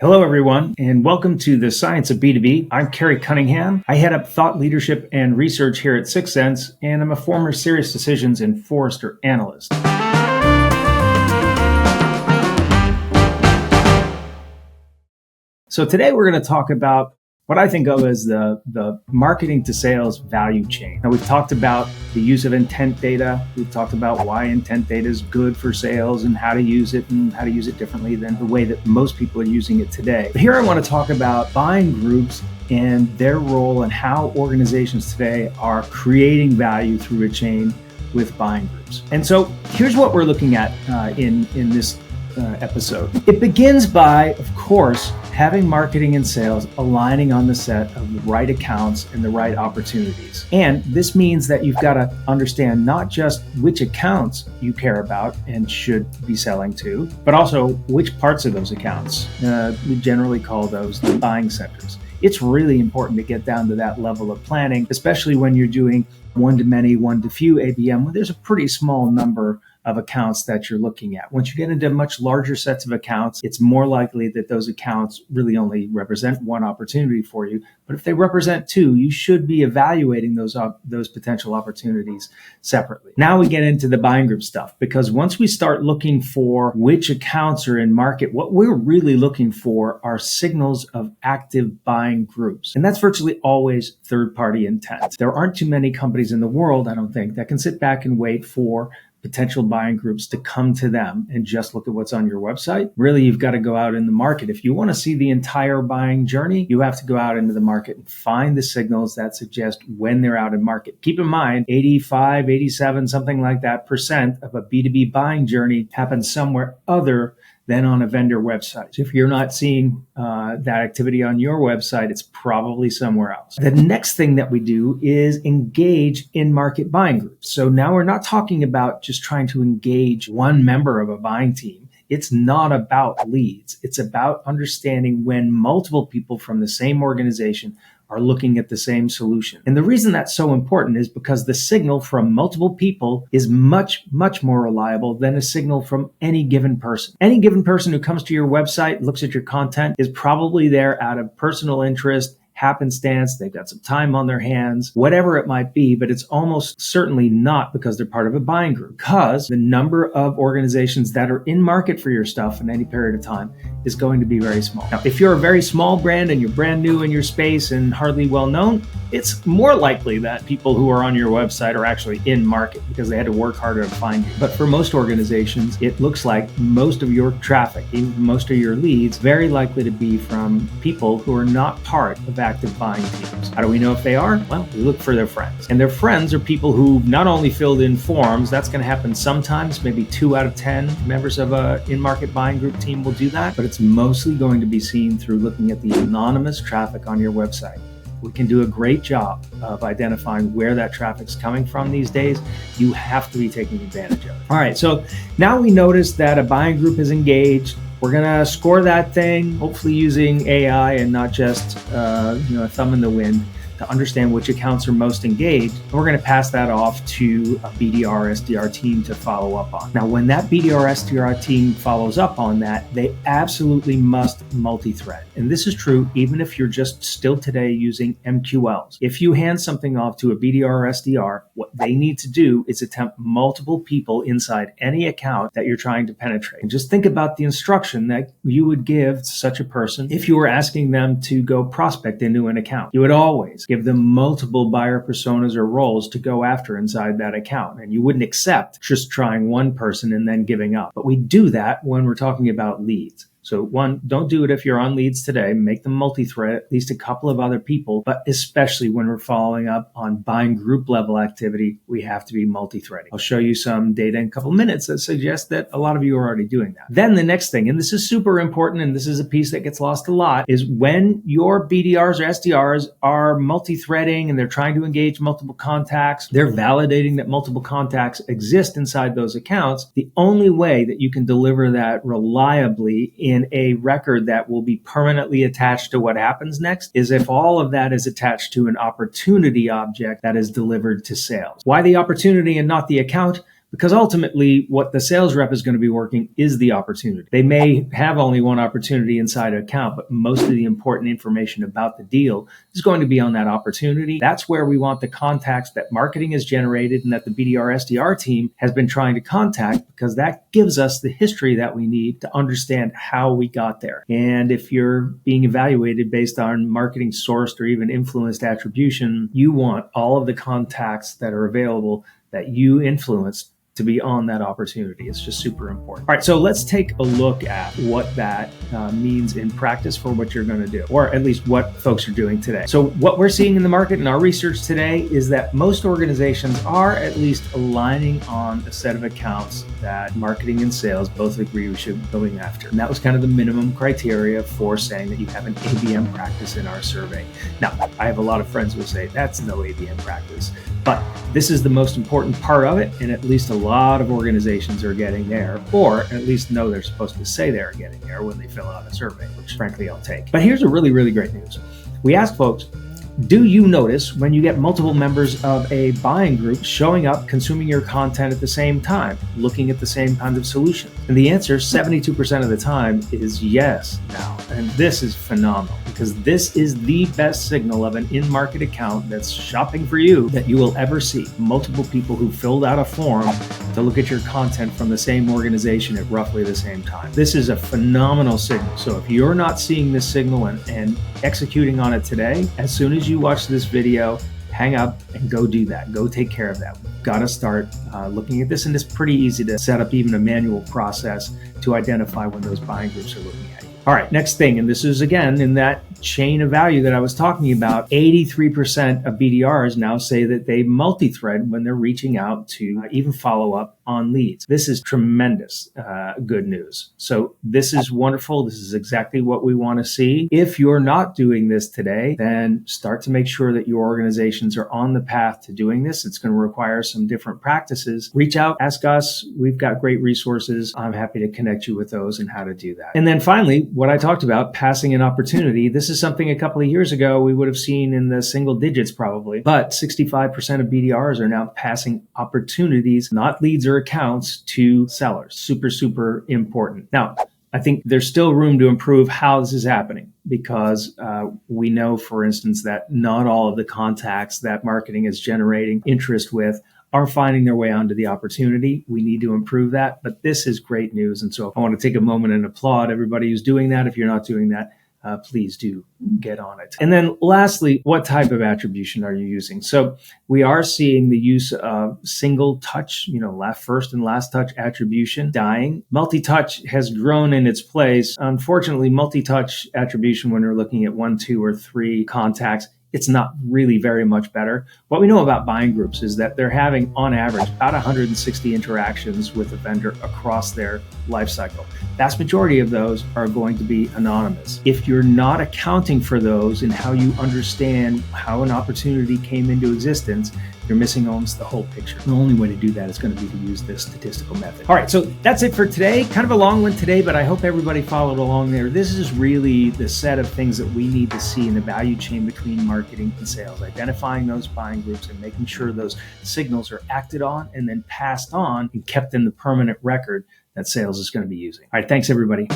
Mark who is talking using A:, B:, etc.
A: Hello, everyone, and welcome to the Science of B2B. I'm Kerry Cunningham. I head up thought leadership and research here at 6 Sense, and I'm a former Serious Decisions and Forrester analyst. So today we're going to talk about what I think of as the marketing to sales value chain. Now, we've talked about the use of intent data. We've talked about why intent data is good for sales and how to use it differently than the way that most people are using it today. But here I want to talk about buying groups and their role and how organizations today are creating value through a chain with buying groups. And so here's what we're looking at in this episode. It begins by, of course, having marketing and sales aligning on the set of the right accounts and the right opportunities. And this means that you've got to understand not just which accounts you care about and should be selling to, but also which parts of those accounts. We generally call those the buying centers. It's really important to get down to that level of planning, especially when you're doing one-to-many, one-to-few ABM, where there's a pretty small number of accounts that you're looking at. Once you get into much larger sets of accounts, it's more likely that those accounts really only represent one opportunity for you. But if they represent two, you should be evaluating those potential opportunities separately. Now we get into the buying group stuff, because once we start looking for which accounts are in market, what we're really looking for are signals of active buying groups. And that's virtually always third-party intent. There aren't too many companies in the world, I don't think, that can sit back and wait for potential buying groups to come to them and just look at what's on your website. Really, you've got to go out in the market. If you want to see the entire buying journey, you have to go out into the market and find the signals that suggest when they're out in market. Keep in mind, 85, 87, something like that % of a B2B buying journey happens somewhere other than on a vendor website. So if you're not seeing that activity on your website, it's probably somewhere else. The next thing that we do is engage in market buying groups. So now we're not talking about just trying to engage one member of a buying team. It's not about leads. It's about understanding when multiple people from the same organization are looking at the same solution. And the reason that's so important is because the signal from multiple people is much, much more reliable than a signal from any given person. Any given person who comes to your website, looks at your content, is probably there out of personal interest, happenstance, they've got some time on their hands, whatever it might be, but it's almost certainly not because they're part of a buying group, because the number of organizations that are in market for your stuff in any period of time is going to be very small. Now, if you're a very small brand and you're brand new in your space and hardly well known, it's more likely that people who are on your website are actually in market because they had to work harder to find you. But for most organizations, it looks like most of your traffic, even most of your leads, very likely to be from people who are not part of active buying teams. How do we know if they are? Well, we look for their friends. And their friends are people who not only filled in forms, that's going to happen sometimes, maybe 2 out of 10 members of a in-market buying group team will do that, but it's mostly going to be seen through looking at the anonymous traffic on your website. We can do a great job of identifying where that traffic's coming from these days. You have to be taking advantage of it. All right, so now we notice that a buying group is engaged. We're going to score that thing, hopefully using AI and not just a thumb in the wind, to understand which accounts are most engaged. And we're going to pass that off to a BDR SDR team to follow up on. Now, when that BDR SDR team follows up on that, they absolutely must multi-thread. And this is true even if you're just still today using MQLs. If you hand something off to a BDR SDR, what they need to do is attempt multiple people inside any account that you're trying to penetrate. And just think about the instruction that you would give such a person if you were asking them to go prospect into an account. You would always give them multiple buyer personas or roles to go after inside that account. And you wouldn't accept just trying one person and then giving up. But we do that when we're talking about leads. So one, don't do it if you're on leads today. Make them multi-thread, at least a couple of other people, but especially when we're following up on buying group level activity, we have to be multi-threading. I'll show you some data in a couple of minutes that suggests that a lot of you are already doing that. Then the next thing, and this is super important, and this is a piece that gets lost a lot, is when your BDRs or SDRs are multi-threading and they're trying to engage multiple contacts, they're validating that multiple contacts exist inside those accounts. The only way that you can deliver that reliably in a record that will be permanently attached to what happens next is if all of that is attached to an opportunity object that is delivered to sales. Why the opportunity and not the account? Because ultimately, what the sales rep is going to be working is the opportunity. They may have only one opportunity inside an account, but most of the important information about the deal is going to be on that opportunity. That's where we want the contacts that marketing has generated and that the BDR SDR team has been trying to contact, because that gives us the history that we need to understand how we got there. And if you're being evaluated based on marketing sourced or even influenced attribution, you want all of the contacts that are available that you influenced to be on that opportunity. It's just super important. All right, so let's take a look at what that means in practice for what you're going to do, or at least what folks are doing today. So what we're seeing in the market and our research today is that most organizations are at least aligning on a set of accounts that marketing and sales both agree we should be going after. And that was kind of the minimum criteria for saying that you have an ABM practice in our survey. Now, I have a lot of friends who say that's no ABM practice, but this is the most important part of it, and at least a lot of organizations are getting there, or at least know they're supposed to say they're getting there when they fill out a survey, which frankly I'll take. But here's a really, really great news. We asked folks, do you notice when you get multiple members of a buying group showing up, consuming your content at the same time, looking at the same kinds of solutions? And the answer, 72% of the time, is yes now. And this is phenomenal, because this is the best signal of an in-market account that's shopping for you that you will ever see. Multiple people who filled out a form to look at your content from the same organization at roughly the same time. This is a phenomenal signal. So if you're not seeing this signal and executing on it today, as soon as you watch this video, hang up and go do that. Go take care of that. We've got to start looking at this, and it's pretty easy to set up even a manual process to identify when those buying groups are looking at you. All right, next thing, and this is again in that chain of value that I was talking about, 83% of BDRs now say that they multi-thread when they're reaching out to even follow up on leads. This is tremendous good news. So this is wonderful. This is exactly what we want to see. If you're not doing this today, then start to make sure that your organizations are on the path to doing this. It's going to require some different practices. Reach out, ask us. We've got great resources. I'm happy to connect you with those and how to do that. And then finally, what I talked about, passing an opportunity. This is something a couple of years ago we would have seen in the single digits probably, but 65% of BDRs are now passing opportunities, not leads or accounts, to sellers. Super, super important. Now, I think there's still room to improve how this is happening, because we know, for instance, that not all of the contacts that marketing is generating interest with are finding their way onto the opportunity. We need to improve that, but this is great news. And so I want to take a moment and applaud everybody who's doing that. If you're not doing that, please do get on it. And then lastly, what type of attribution are you using? So we are seeing the use of single touch, first and last touch attribution dying. Multi-touch has grown in its place. Unfortunately, multi-touch attribution, when we're looking at 1, 2, or 3 contacts, it's not really very much better. What we know about buying groups is that they're having, on average, about 160 interactions with a vendor across their life cycle. Vast majority of those are going to be anonymous. If you're not accounting for those and how you understand how an opportunity came into existence, you're missing almost the whole picture. The only way to do that is going to be to use this statistical method. All right, so that's it for today. Kind of a long one today, but I hope everybody followed along there. This is really the set of things that we need to see in the value chain between marketing and sales, identifying those buying groups and making sure those signals are acted on and then passed on and kept in the permanent record that sales is going to be using. All right, thanks everybody.